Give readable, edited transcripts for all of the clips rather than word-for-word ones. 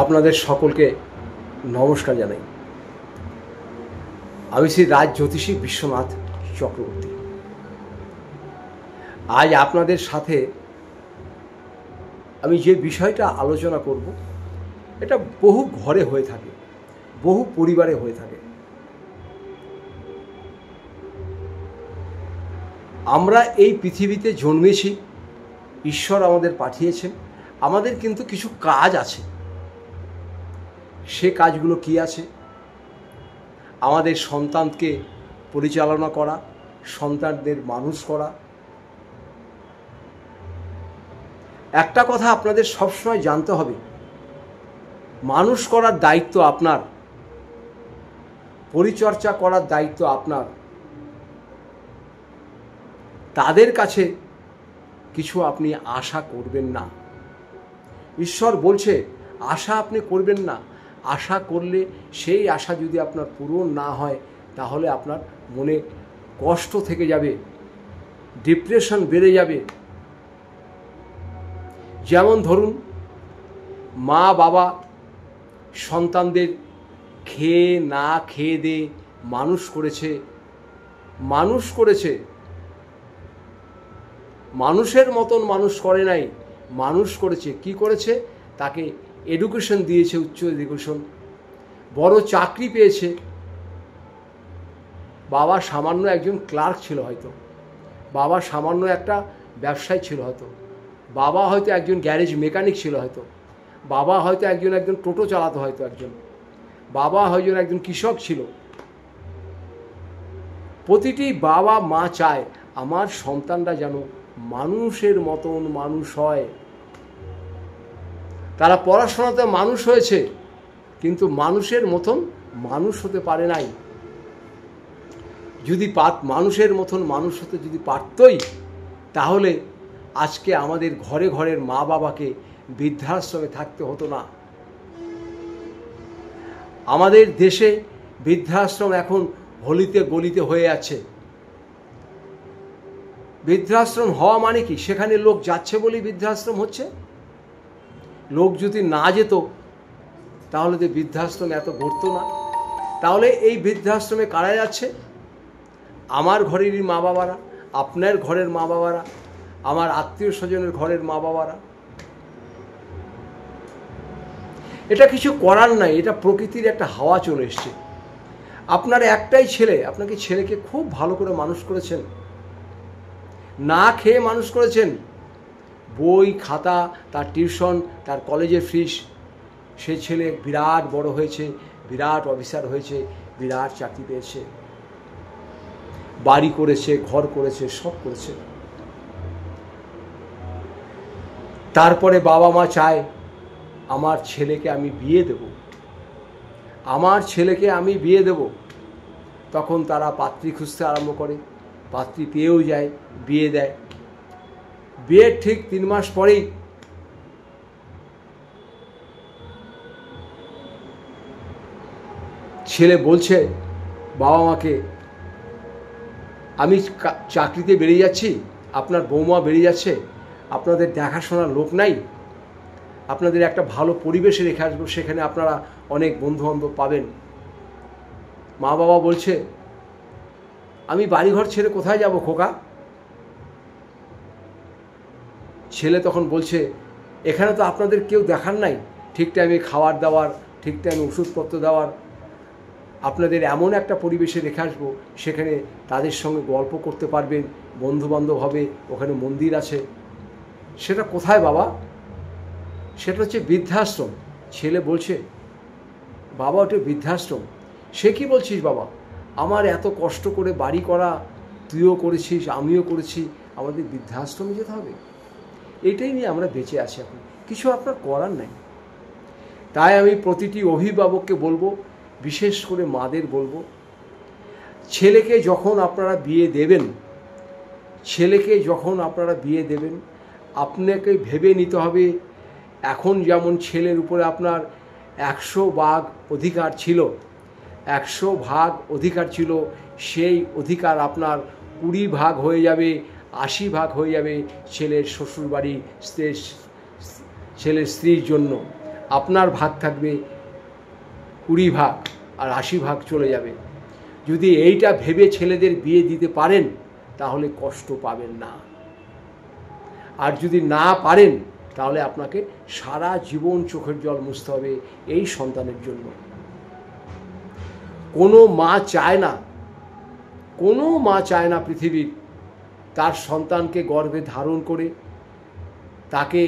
আপনাদের সকলকে নমস্কার জানাই। আমি শ্রী রাজ জ্যোতিষী বিশ্বনাথ চক্রবর্তী। আজ আপনাদের সাথে আমি যে বিষয়টা আলোচনা করব, এটা বহু ঘরে হয়ে থাকে, বহু পরিবারে হয়ে থাকে। আমরা এই পৃথিবীতে জন্মেছি, ঈশ্বর আমাদের পাঠিয়েছেন, আমাদের কিন্তু কিছু কাজ আছে। সে কাজগুলো কি আছে? আমাদের সন্তানকে পরিচালনা করা, সন্তানদের মানুষ করা। একটা কথা আপনাদের সবসময় জানতে হবে, মানুষ করার দায়িত্ব আপনার, পরিচর্যা করার দায়িত্ব আপনার। তাদের কাছে কিছু আপনি আশা করবেন না। ঈশ্বর বলছে আশা আপনি করবেন না। আশা করলে সেই আশা যদি আপনার পূরণ না হয়, তাহলে আপনার মনে কষ্ট থেকে যাবে, ডিপ্রেশন বেড়ে যাবে। যেমন ধরুন, মা বাবা সন্তানদের খেয়ে না খেয়ে দিয়ে মানুষ করেছে, মানুষের মতন মানুষ করে নাই, মানুষ করেছে। কি করেছে? তাকে এডুকেশন দিয়েছে, উচ্চ এডুকেশন, বড় চাকরি পেয়েছে। বাবা সামান্য একজন ক্লার্ক ছিল হয়তো, বাবা সামান্য একটা ব্যবসায়ী ছিল হয়তো, বাবা হয়তো একজন গ্যারেজ মেকানিক ছিল হয়তো, বাবা হয়তো একজন টোটো চালাতো হয়তো, বাবা হয়তো একজন কৃষক ছিল। প্রতিটি বাবা মা চায় আমার সন্তানরা যেন মানুষের মতন মানুষ হয়। তারা পড়াশোনাতে মানুষ হয়েছে, কিন্তু মানুষের মতন মানুষ হতে পারে নাই। যদি মানুষের মতন মানুষ হতে যদি পারতই, তাহলে আজকে আমাদের ঘরে ঘরের মা বাবাকে বৃদ্ধাশ্রমে থাকতে হতো না। আমাদের দেশে বৃদ্ধাশ্রম এখন হলিতে গলিতে হয়ে আছে। বৃদ্ধাশ্রম হওয়া মানে কি? সেখানে লোক যাচ্ছে বলেই বৃদ্ধাশ্রম হচ্ছে। লোক যদি না যেত, তাহলে তো বৃদ্ধাশ্রম এত ঘটতো না। তাহলে এই বৃদ্ধাশ্রমে কারা যাচ্ছে? আমার ঘরেরই মা বাবারা, আপনার ঘরের মা বাবারা, আমার আত্মীয় স্বজনের ঘরের মা বাবারা। এটা কিছু করার নাই, এটা প্রকৃতির একটা হাওয়া চলে এসছে। আপনার একটাই ছেলে, আপনাকে ছেলেকে খুব ভালো করে মানুষ করেছেন, না খেয়ে মানুষ করেছেন। বই খাতা, তার টিউশন, তার কলেজের ফিস। সে ছেলে বিরাট বড় হয়েছে, বিরাট অফিসার হয়েছে, বিরাট চাকরি পেয়েছে, বাড়ি করেছে, ঘর করেছে, সব করেছে। তারপরে বাবা মা চায় আমার ছেলেকে আমি বিয়ে দেব, আমার ছেলেকে আমি বিয়ে দেব। তখন তারা পাত্রী খুঁজতে আরম্ভ করে, পাত্রী পেয়েও যায়, বিয়ে দেয়। বিয়ের ঠিক 3 মাস পরেই ছেলে বলছে বাবা মাকে, আমি চাকরিতে বেরিয়ে যাচ্ছি, আপনার বৌমা বেরিয়ে যাচ্ছে, আপনাদের দেখাশোনার লোক নাই, আপনাদের একটা ভালো পরিবেশে রেখে আসবো, সেখানে আপনারা অনেক বন্ধুবান্ধব পাবেন। মা বাবা বলছে আমি বাড়িঘর ছেড়ে কোথায় যাব খোকা? ছেলে তখন বলছে এখানে তো আপনাদের কেউ দেখার নাই, ঠিক টাইমে খাবার দাবার, ঠিক টাইমে ওষুধপত্র দেওয়ার, আপনাদের এমন একটা পরিবেশে রেখে আসবো, সেখানে তাদের সঙ্গে গল্প করতে পারবেন, বন্ধুবান্ধব হবে, ওখানে মন্দির আছে। সেটা কোথায় বাবা? সেটা হচ্ছে বৃদ্ধাশ্রম। ছেলে বলছে বাবা ওটা বৃদ্ধাশ্রম। সে কি বলছিস বাবা? আমার এত কষ্ট করে বাড়ি করা, তুইও করেছিস, আমিও করেছি, আমাদের বৃদ্ধাশ্রমে যেতে হবে? এটাই নিয়ে আমরা বেঁচে আছি এখন, কিছু আপনার করার নাই। তাই আমি প্রতিটি অভিভাবককে বলবো, বিশেষ করে মাদের বলবো, ছেলেকে যখন আপনারা বিয়ে দেবেন, আপনাকে ভেবে নিতে হবে, এখন যেমন ছেলের উপরে আপনার 100 ভাগ অধিকার ছিল, 100 ভাগ অধিকার ছিল, সেই অধিকার আপনার 20 ভাগ হয়ে যাবে, 80 ভাগ হয়ে যাবে ছেলের শ্বশুরবাড়ি, ছেলের স্ত্রীর জন্য, আপনার ভাগ থাকবে 20 ভাগ আর 80 ভাগ চলে যাবে। যদি এইটা ভেবে ছেলেদের বিয়ে দিতে পারেন তাহলে কষ্ট পাবেন না। আর যদি না পারেন তাহলে আপনাকে সারা জীবন চোখের জল মুছতে হবে এই সন্তানের জন্য। কোনো মা চায় না পৃথিবীর তার সন্তানকে গর্ভে ধারণ করে তাকে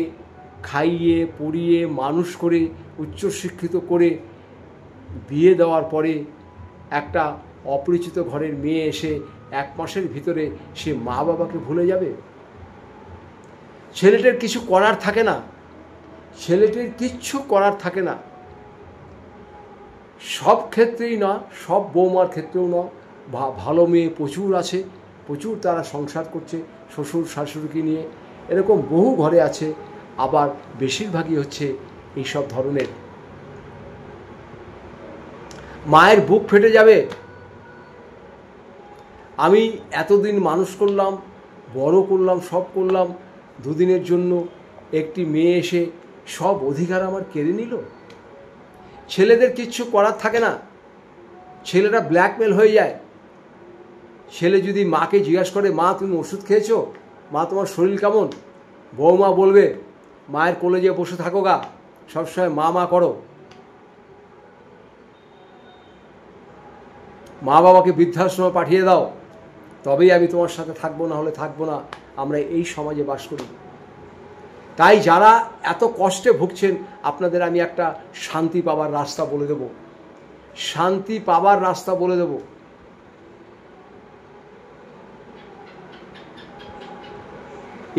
খাইয়ে পরিয়ে মানুষ করে উচ্চশিক্ষিত করে বিয়ে দেওয়ার পরে একটা অপরিচিত ঘরের মেয়ে এসে 1 মাসের ভিতরে সে মা বাবাকে ভুলে যাবে। ছেলেটার কিছু করার থাকে না, ছেলেটির কিচ্ছু করার থাকে না। সব ক্ষেত্রেই না, সব বৌমার ক্ষেত্রেও না, ভালো মেয়ে প্রচুর আছে, প্রচুর তারা সংসার করছে শ্বশুর শাশুড়িকে নিয়ে, এরকম বহু ঘরে আছে। আবার বেশিরভাগই হচ্ছে এইসব ধরনের। মায়ের বুক ফেটে যাবে। আমি এতদিন মানুষ করলাম, বড় করলাম, সব করলাম, 2 দিনের জন্য একটি মেয়ে এসে সব অধিকার আমার কেড়ে নিল। ছেলেদের কিচ্ছু করার থাকে না, ছেলেরা ব্ল্যাকমেল হয়ে যায়। ছেলে যদি মাকে জিজ্ঞাসা করে, মা তুমি ওষুধ খেয়েছো, মা তোমার শরীর কেমন, বৌমা বলবে মায়ের কোলে যেয়ে বসে থাকো গা, সবসময় মা করো। মা বাবাকে বৃদ্ধাশ্রমে পাঠিয়ে দাও, তবেই আমি তোমার সাথে থাকবো, না হলে থাকবো না। আমরা এই সমাজে বাস করি। তাই যারা এত কষ্টে ভুগছেন, আপনাদের আমি একটা শান্তি পাবার রাস্তা বলে দেব, শান্তি পাবার রাস্তা বলে দেব।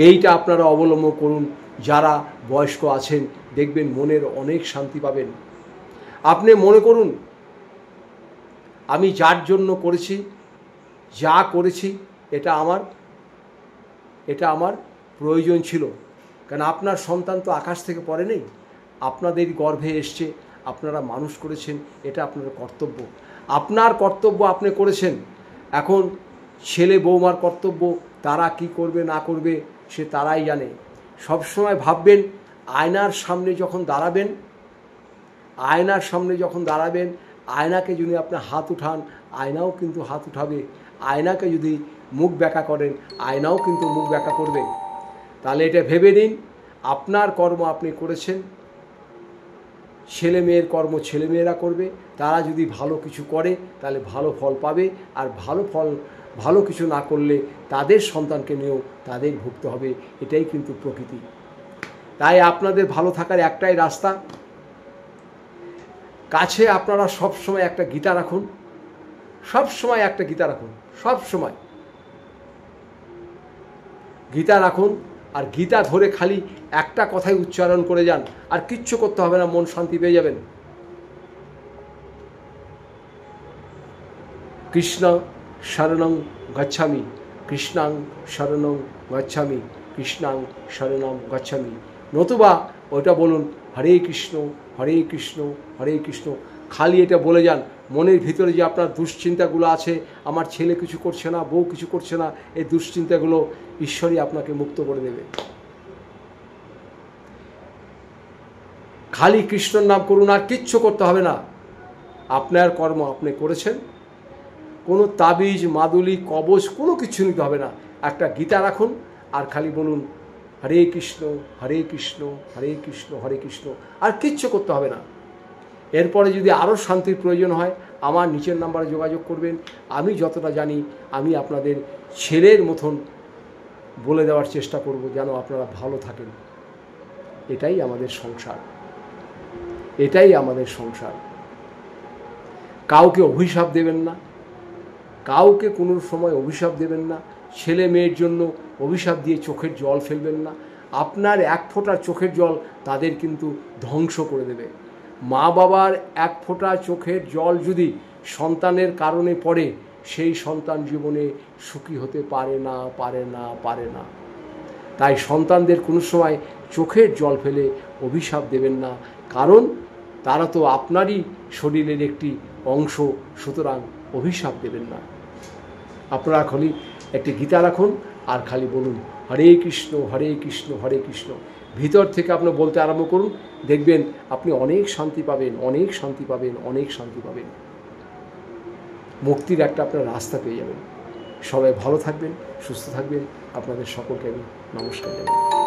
এইটা আপনারা অবলম্বন করুন। যারা বয়স্ক আছেন দেখবেন মনের অনেক শান্তি পাবেন। আপনি মনে করুন, আমি যার জন্য করেছি, যা করেছি, এটা আমার প্রয়োজন ছিল। কারণ আপনার সন্তান তো আকাশ থেকে পড়ে নেই, আপনাদের গর্ভে এসছে, আপনারা মানুষ করেছেন, এটা আপনার কর্তব্য। আপনার কর্তব্য আপনি করেছেন। এখন ছেলে বৌমার কর্তব্য, তারা কি করবে না করবে সে তারাই জানে। সবসময় ভাববেন, আয়নার সামনে যখন দাঁড়াবেন, আয়নাকে যদি আপনি হাত উঠান, আয়নাও কিন্তু হাত উঠাবে। আয়নাকে যদি মুখ ব্যাকা করেন, আয়নাও কিন্তু মুখ ব্যাকা করবে। তাহলে এটা ভেবে নিন, আপনার কর্ম আপনি করেছেন, ছেলে মেয়ের কর্ম ছেলে মেয়েরা করবে। তারা যদি ভালো কিছু করে তাহলে ভালো ফল পাবে, আর ভালো কিছু না করলে তাদের সন্তানকে নিয়েও তাদের ভুগতে হবে। এটাই কিন্তু প্রকৃতি। তাই আপনাদের ভালো থাকার একটাই রাস্তা, কাছে আপনারা সবসময় একটা গীতা রাখুন, সবসময় একটা গীতা রাখুন, সবসময় গীতা রাখুন। আর গীতা ধরে খালি একটা কথাই উচ্চারণ করে যান, আর কিচ্ছু করতে হবে না, মন শান্তি পেয়ে যাবেন। কৃষ্ণ শরণং গচ্ছামি, কৃষ্ণাং শরণং গচ্ছামি, কৃষ্ণাং শরণং গচ্ছামি। নতুবা ওটা বলুন, হরে কৃষ্ণ হরে কৃষ্ণ হরে কৃষ্ণ। খালি এটা বলে যান। মনের ভিতরে যে আপনার দুশ্চিন্তাগুলো আছে, আমার ছেলে কিছু করছে না, বউ কিছু করছে না, এই দুশ্চিন্তাগুলো ঈশ্বরই আপনাকে মুক্ত করে দেবে। খালি কৃষ্ণর নাম করুন, আর কিচ্ছু করতে হবে না। আপনার কর্ম আপনি করেছেন, কোনো তাবিজ মাদুলি কবচ কোনো কিছু নিতে হবে না। একটা গীতা রাখুন আর খালি বলুন হরে কৃষ্ণ হরে কৃষ্ণ হরে কৃষ্ণ হরে কৃষ্ণ, আর কিচ্ছু করতে হবে না। এরপরে যদি আরও শান্তির প্রয়োজন হয়, আমার নিচের নাম্বারে যোগাযোগ করবেন। আমি যতটা জানি আমি আপনাদের ছেলের মতন বলে দেওয়ার চেষ্টা করব, যেন আপনারা ভালো থাকেন। এটাই আমাদের সংসার, এটাই আমাদের সংসার। কাউকে অভিশাপ দেবেন না, কাউকে কোনো সময় অভিশাপ দেবেন না। ছেলে মেয়ের জন্য অভিশাপ দিয়ে চোখের জল ফেলবেন না। আপনার 1 ফোঁটা চোখের জল তাদের কিন্তু ধ্বংস করে দেবে। মা বাবার 1 ফোঁটা চোখের জল যদি সন্তানের কারণে পড়ে, সেই সন্তান জীবনে সুখী হতে পারে না, পারে না, পারে না। তাই সন্তানদের কোনো সময় চোখের জল ফেলে অভিশাপ দেবেন না, কারণ তারা তো আপনারই শরীরের একটি অংশ, সুতরাং অভিশাপ দেবেন না। আপনারা খালি একটি গীতা রাখুন আর খালি বলুন হরে কৃষ্ণ হরে কৃষ্ণ হরে কৃষ্ণ। ভিতর থেকে আপনি বলতে আরম্ভ করুন, দেখবেন আপনি অনেক শান্তি পাবেন, অনেক শান্তি পাবেন, অনেক শান্তি পাবেন। মুক্তির একটা আপনার রাস্তা পেয়ে যাবেন। সবাই ভালো থাকবেন, সুস্থ থাকবেন। আপনাদের সকলকে আমি নমস্কার জানাই।